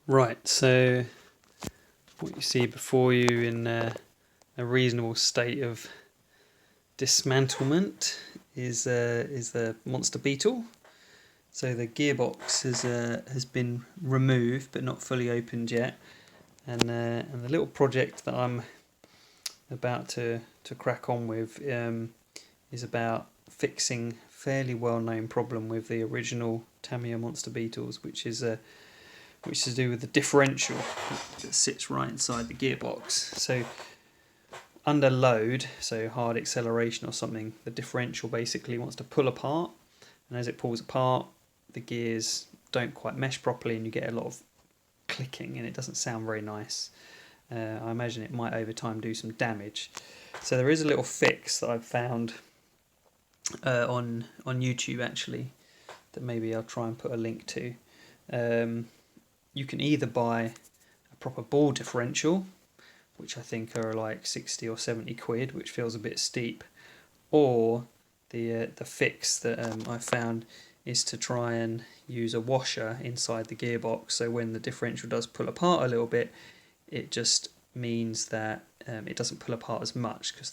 Right, so what you see before you in a reasonable state of dismantlement is the Monster Beetle. So the gearbox has been removed but not fully opened yet, and the little project that I'm about to crack on with is about fixing a fairly well-known problem with the original Tamiya Monster Beetles, which is to do with the differential that sits right inside the gearbox. So under load, so hard acceleration or something, the differential basically wants to pull apart, and as it pulls apart, the gears don't quite mesh properly and you get a lot of clicking and it doesn't sound very nice. I imagine it might over time do some damage. So there is a little fix that I've found on YouTube actually, that maybe I'll try and put a link to. You can either buy a proper ball differential, which I think are like 60 or 70 quid, which feels a bit steep, or the fix that I found is to try and use a washer inside the gearbox, so when the differential does pull apart a little bit, it just means that it doesn't pull apart as much because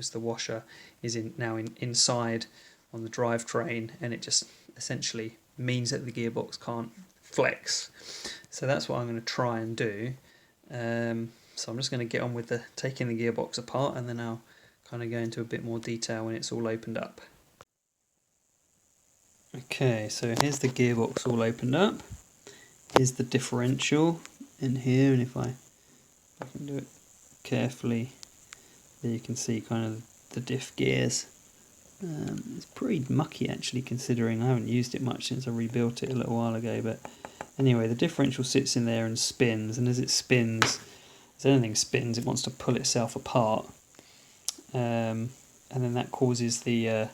the washer is inside on the drivetrain, and it just essentially means that the gearbox can't flex. So that's what I'm going to try and do. So I'm just going to get on with taking the gearbox apart, and then I'll kind of go into a bit more detail when it's all opened up. Okay, so here's the gearbox all opened up. Here's the differential in here, and if I can do it carefully, there you can see kind of the diff gears. It's pretty mucky actually, considering I haven't used it much since I rebuilt it a little while ago, but anyway, the differential sits in there and spins, and as it spins, as anything spins, it wants to pull itself apart, and then that causes the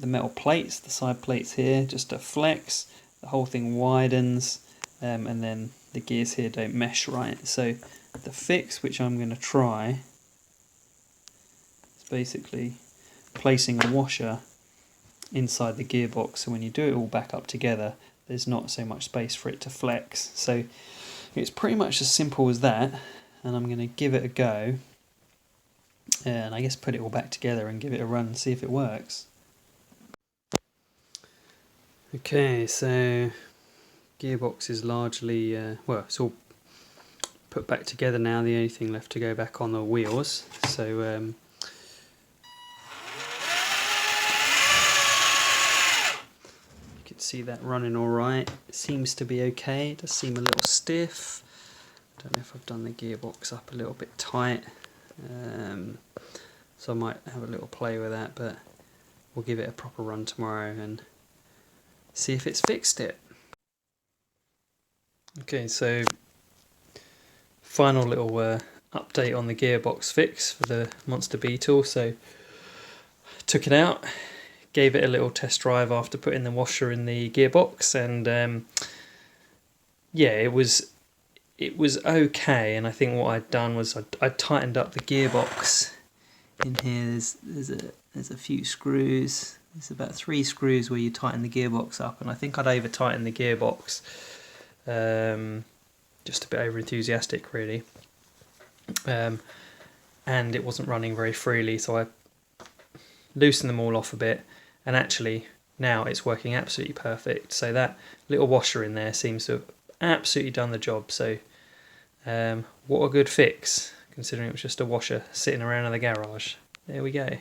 metal plates, the side plates here, just to flex. The whole thing widens, and then the gears here don't mesh right. So the fix, which I'm going to try, is basically placing a washer inside the gearbox, so when you do it all back up together, there's not so much space for it to flex. So it's pretty much as simple as that, and I'm going to give it a go, and I guess put it all back together and give it a run and see if it works. Okay, so gearbox is largely, well, it's all put back together now. The only thing left to go back on the wheels. So you can see that running all right. It seems to be okay. It does seem a little stiff. I don't know if I've done the gearbox up a little bit tight, so I might have a little play with that, but we'll give it a proper run tomorrow and see if it's fixed it. Okay, so final little update on the gearbox fix for the Monster Beetle. So took it out, gave it a little test drive after putting the washer in the gearbox, and yeah, it was okay. And I think what I'd done was I tightened up the gearbox. In here there's a few screws. There's about 3 screws where you tighten the gearbox up, and I think I'd over tightened the gearbox, just a bit over enthusiastic really, and it wasn't running very freely, so I loosened them all off a bit, and actually now it's working absolutely perfect. So that little washer in there seems to have absolutely done the job. So what a good fix, considering it was just a washer sitting around in the garage. There we go.